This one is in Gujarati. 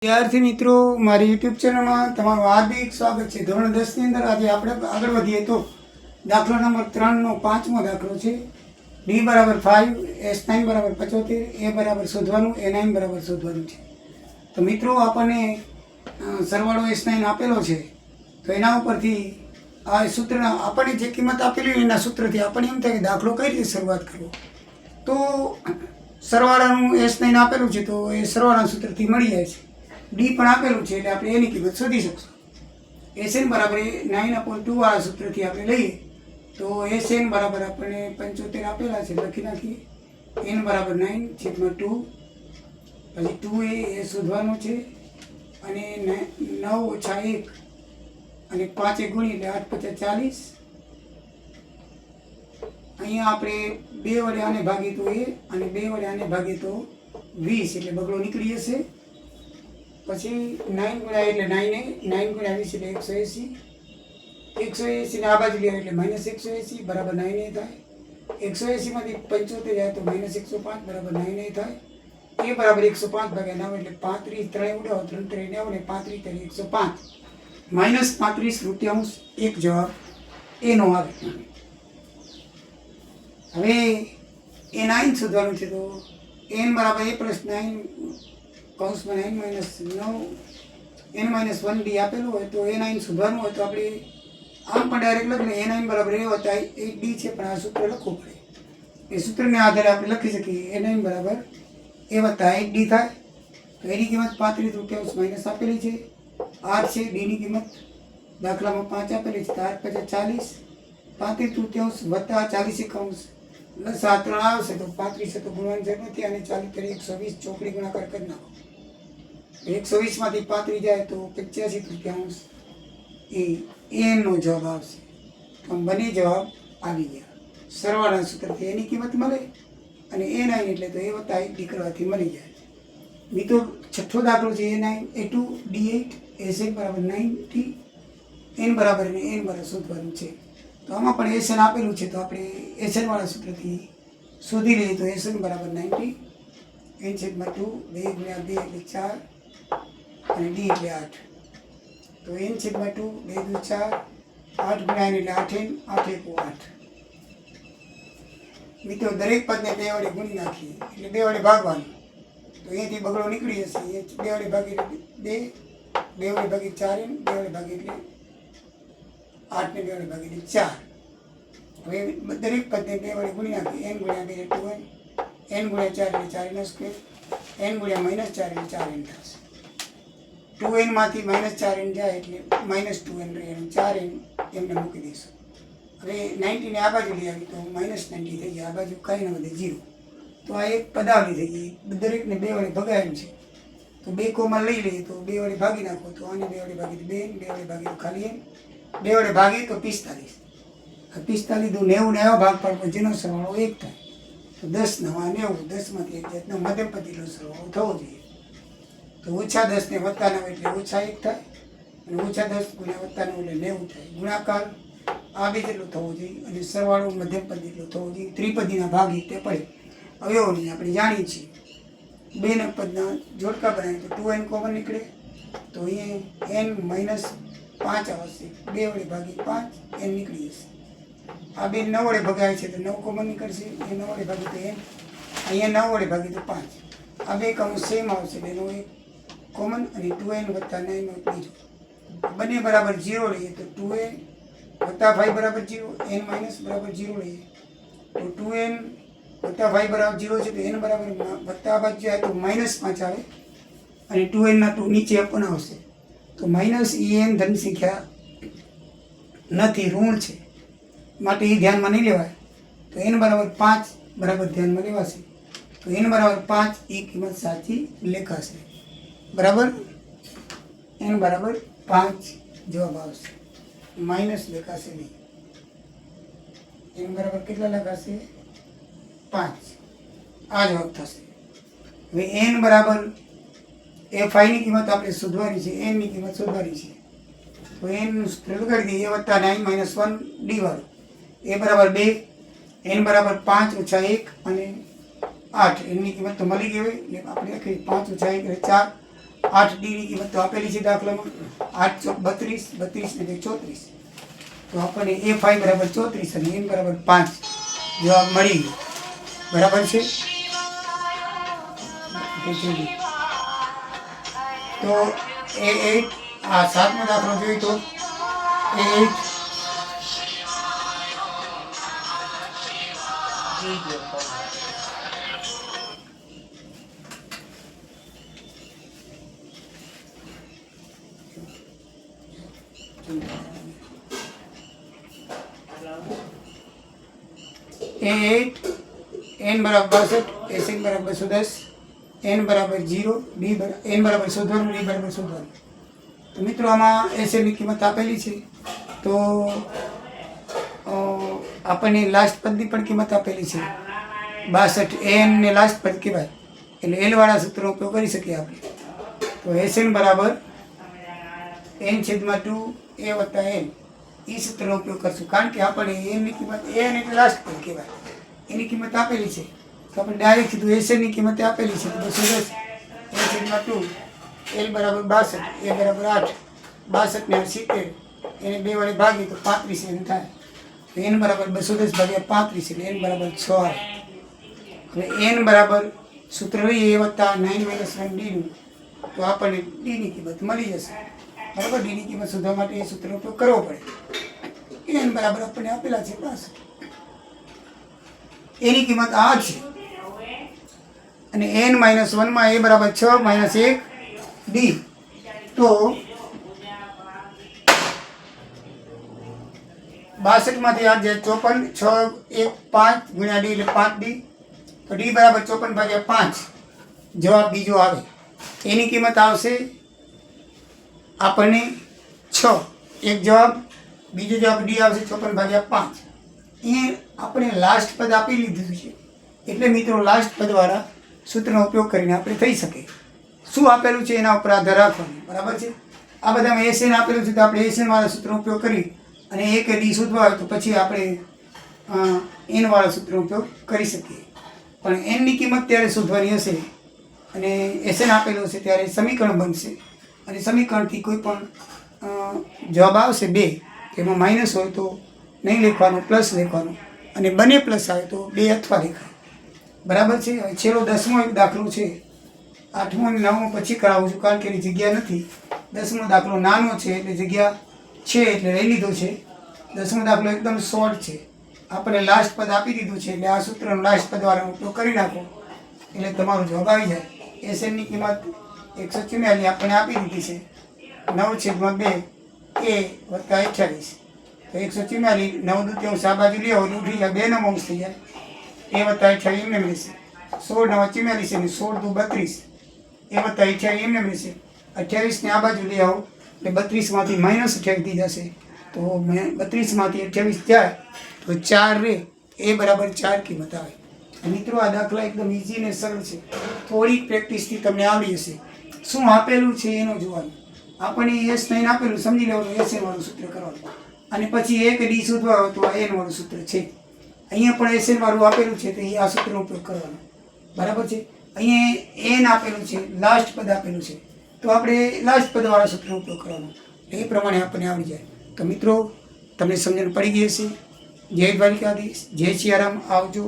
વિદ્યાર્થી મિત્રો, મારી યુટ્યુબ ચેનલમાં તમારું હાર્દિક સ્વાગત છે. ધોરણ 10ની અંદર આજે આપણે આગળ વધીએ તો દાખલો નંબર 3નો 5મો દાખલો છે. d બરાબર 5, s9 બરાબર 75, a બરાબર શોધવાનું, a9 બરાબર શોધવાનું છે. તો મિત્રો આપણને સરવાળો s9 આપેલો છે, તો એના ઉપરથી આ સૂત્રના આપણને જે કિંમત આપેલી હોય એના સૂત્રથી આપણને એમ થાય કે દાખલો કઈ રીતે શરૂઆત કરવો. તો સરવાળાનું s9 આપેલું છે, તો એ સરવાળાના સૂત્રથી મળી જાય છે. ડી પણ આપેલું છે એટલે આપણે એની કિંમત શોધી શકશું. એસએન બરાબર 9/2 વાળા સૂત્રથી આપણે લઈએ તો એસએન બરાબર આપણને 75 આપેલા છે, લખી નાખીએ. એન બરાબર 9/2, પછી 2a એ શોધવાનું છે, અને 9 - 1 અને 5 એ ગુણી એટલે 8 × 5 = 40. અહીંયા આપણે 2 વડે આને ભાગીએ તો a અને 2 વડે આને ભાગીએ તો 20 એટલે બગડો નીકળી જશે. પછી 9 × એટલે 9a, 9 × 20 એટલે 180. 180 ને આ બાજુ લઈએ એટલે -180 બરાબર 9a થાય. 180 માંથી 75 જાય તો -105 બરાબર 9a થાય. a બરાબર 105 ભાગ્યા 9 એટલે 35, 3 ઉડાવો 3 × 3 9 અને 35 × 105 -35 એક જવાબ એનો આવે. હવે a9 શોધવાનું છે, તો n બરાબર a + 9 કૌંસમાં 9 - 9 n - 1d આપેલું હોય તો a9 શોધવાનું હોય તો આપણે આમ પણ ડાયરેક્ટ લખીએ. a9 બરાબર a + 8d છે, પણ આ સૂત્ર લખવું પડે. એ સૂત્રને આધારે આપણે લખી શકીએ a9 બરાબર a + 8d થાય. તો એની કિંમત 35 માઇનસ આપેલી છે, 8 છે. ડીની કિંમત દાખલામાં 5 આપેલી છે, તો 8 × 50 = 35 વત્તા 40 પ્લસ આ 3 આવશે તો 35 છે, તો ગુણવાની જરૂર નથી. અને 40 × 120 ચોકડી ગુણાકાર કરી નાખો. 120 માંથી 35 જાય તો 85 એ એનો જવાબ આવશે. તો બંને જવાબ આવી ગયા. સરવાળાના સૂત્રથી એની કિંમત મળે અને a9 એટલે તો a + 8d કરવાથી મળી જાય. મિત્રો છઠ્ઠો દાખલો છે a9 a2 d8 sn બરાબર 90, n બરાબર શોધવાનું છે. તો આમાં પણ sn આપેલું છે, તો આપણે sn વાળા સૂત્રથી શોધી લઈએ. તો sn બરાબર 90, n/2, 2 × 2 એટલે 4 અને d એટલે 8. તો n/2, 2 × 4, 8 × n એટલે 8n, 8 × 8. મિત્રો દરેક પદને 2 વડે ગુણી નાખીએ એટલે 2 વડે ભાગવાનું, તો અહીંયાથી બગડો નીકળી જશે. 2 વડે ભાગી એટલે 2 વડે ભાગી 4n, 2 વડે ભાગી એટલે 8 ને 2 વડે ભાગી એટલે 4. હવે દરેક પદને 2 વડે ગુણી નાખીએ. n × 2 એટલે 2n, n × 4 એટલે 4n², n × -4 એટલે 4n થશે. 2n માંથી -4n જાય એટલે -2n રહે, અને 4n એમને મૂકી દઈશું. હવે 90 ને આ બાજુ લઈ આવી તો -90 થઈ જાય, આ બાજુ કાંઈ ન વધે 0. તો આ એક પદાવલી થઈ ગઈ. દરેકને 2 વડે ભગાયેલું છે, તો 2 કોમા લઈ લઈએ તો 2 વડે ભાગી નાખો. તો આને 2 વડે ભાગી તો 2n, 2 વડે ભાગી તો ખાલી n, 2 વડે ભાગીએ તો 45. આ 45 તો 90 ને એવા ભાગ પાડવો જેનો સરવાળો 1 થાય. તો 10 × 9 = 90, 10 માંથી એક જાતનો મધ્યમપદીનો સરવાળો થવો જોઈએ. તો -10 ને +9 એટલે -1 થાય, અને -10 × +9 એટલે 90 થાય. ગુણાકાર આ બે જેટલો થવો જોઈએ, અને સરવાળો મધ્યમપદી એટલો થવો જોઈએ. ત્રિપદીના ભાગી તે પડે. અવયવોની આપણે જાણીએ છીએ. 2 પદના જોડકા બનાવીએ તો 2n કોમન નીકળે, તો અહીંયા n - 5 આવશે. 2 વડે ભાગી 5 n નીકળી જશે. આ બે 9 વડે ભગાય છે તો 9 કોમન નીકળશે. એ 9 વડે ભાગી તો n, અહીંયા 9 વડે ભાગી તો 5. આ બે કૌંસ સેમ આવશે, એનો એક કોમન અને 2n + 9 નો બીજો. બંને બરાબર 0 લઈએ તો 2n + 5 બરાબર 0, n - બરાબર 0 લઈએ તો 2n + 5 બરાબર 0 છે, તો n બરાબર વત્તા બાજુ જાય તો -5 આવે, અને 2n ના 2 નીચે પણ આવશે. તો -en ધન સંખ્યા નથી, ઋણ છે, માટે એ ધ્યાનમાં નહીં લેવાય. તો n બરાબર 5 બરાબર ધ્યાનમાં લેવાશે. તો n બરાબર 5 એ કિંમત સાચી લેખાશે. બરાબર, n બરાબર 5 જવાબ આવશે, માઇનસ લેખાશે નહીં. n બરાબર કેટલા લખાશે? 5. આ જવાબ થશે. હવે n બરાબર f(i) ની કિંમત આપણે શોધવાની છે, n ની કિંમત શોધવાની છે. તો n નું સૂત્ર લગાડી દઈએ, a + 9 - 1d વાળું. a બરાબર 2, n બરાબર 5 - 1 અને 8. n ની કિંમત તો મળી ગઈ હોય એટલે આપણે લખીએ 5 - 1 એટલે 4, 8 ડીની કિંમત તો આપેલી છે દાખલામાં. 8 ચોક 32, 32 ને 34. તો આપણને એ ફાઈ બરાબર 34 અને એન બરાબર 5 જવાબ મળી ગયો. બરાબર છે. તો A8 આ 7મો દાખલો જોઈએ તો A8 A8 n बराबर 62, Sn बराबर 110, n बराबर 0, n बराबर 100, d बराबर 100. तो मित्रों आમાં Sn ની કિંમત આપેલી છે. તો આપણને લાસ્ટ પદની પણ કિંમત આપેલી છે 62. n ને લાસ્ટ પદ કહેવાય એટલે l વાળા સૂત્રનો ઉપયોગ કરી શકીએ આપણે. તો Sn બરાબર n/2 a + n એ સૂત્રનો ઉપયોગ કરશું કારણ કે આપણે n ની કિંમત n એટલે લાસ્ટ પદ કહેવાય એની કિંમત આપેલી છે. તો આપણે ડાયરેક્ટ સીધું Sn ની કિંમત આપેલી છે તો 210 n/2 l બરાબર 62 a બરાબર 8 62 ને 70 એને 2 વડે ભાગીએ તો 35 n થાય. તો n બરાબર 210 ભાગ્યા 35 એટલે n બરાબર 6 આવે. હવે n બરાબર સૂત્ર લઈએ a + 9 - 1 d નું તો આપણને d ની કિંમત મળી જશે. બરાબર. d ની કિંમત શોધવા માટે એ સૂત્રનો ઉપયોગ કરવો પડે. n બરાબર આપણને આપેલા છે 62. એની કિંમત આ છે અને n - 1 માં a બરાબર 6 - 1 d. તો 62 માંથી આ જે 54 6 1 5 ગુણ્યા d એટલે 5d. તો d બરાબર 54 ભાગ્યા 5 જવાબ બીજો આવે. એની કિંમત આવશે આપણને 6 એક જવાબ, બીજો જવાબ d આવશે 54 ભાગ્યા 5. એ આપણે લાસ્ટ પદ આપી લીધું છે એટલે મિત્રો લાસ્ટ પદવાળા સૂત્રનો ઉપયોગ કરીને આપણે થઈ શકે. શું આપેલું છે એના ઉપર આધાર રાખવાનો. બરાબર છે. આ બધામાં Sn આપેલું છે તો આપણે Sn વાળા સૂત્રનો ઉપયોગ કરી અને એ કે d શોધવા હોય તો પછી આપણે n વાળા સૂત્રનો ઉપયોગ કરી શકીએ. પણ n ની કિંમત ત્યારે શોધવાની હશે અને Sn આપેલું હશે ત્યારે સમીકરણ બનશે અને સમીકરણથી કોઈ પણ જવાબ આવશે 2 એમાં માઇનસ હોય તો નહીં લખવાનું, પ્લસ લખવાનું અને બંને પ્લસ આવે તો 2 અથવા લખાય. બરાબર છે. હવે છેલ્લો 10મો એક દાખલો છે. 8મો અને 9મો પછી કરાવું છું કારણ કે એની જગ્યા નથી. 10મો દાખલો નાનો છે એટલે જગ્યા છે એટલે લઈ લીધો છે. 10મો દાખલો એકદમ શોર્ટ છે. આપણે લાસ્ટ પદ આપી દીધું છે એટલે આ સૂત્રનો લાસ્ટ પદવાળાનો ઉપયોગ કરી નાખો એટલે તમારો જવાબ આવી જાય. Sn ની કિંમત 144 આપણે આપી દીધી છે 9/2 a + 28. તો 144 9 આ બાજુ લે હોય ઉઠી જાય 2 નો અંશ થઈ જાય a + 28 એમને મળશે. 16 × 44 અને 16 × 32 a + 28 એમને મળશે. 28 ને આ બાજુ લઈ આવો એટલે 32 માંથી -28 થઈ જશે. તો 32 માંથી 28 જાય તો 4 રહે. એ બરાબર 4 કિંમત આવે. મિત્રો આ દાખલા એકદમ ઈઝી ને સરળ છે. થોડીક પ્રેક્ટિસથી તમને આવડી જશે. શું આપેલું છે એનું જોવાનું. આપણને S9 આપેલું સમજી લેવાનું Sn વાળું સૂત્ર કરવાનું અને પછી એક d શોધવા હોય તો આ n વાળું સૂત્ર છે. અહીંયા પણ Sn વાળું આપેલું છે તો આ સૂત્રનો ઉપયોગ કરવાનો. બરાબર છે. અહીંયા n આપેલું છે, લાસ્ટ પદ આપેલું છે તો આપણે લાસ્ટ પદવાળા સૂત્રનો ઉપયોગ કરવાનો. એ પ્રમાણે આપણને આવડી જાય. તો મિત્રો તમને સમજણ પડી ગઈ હશે. જય દ્વારિકાધીશ, જય સિયારામ. આવજો.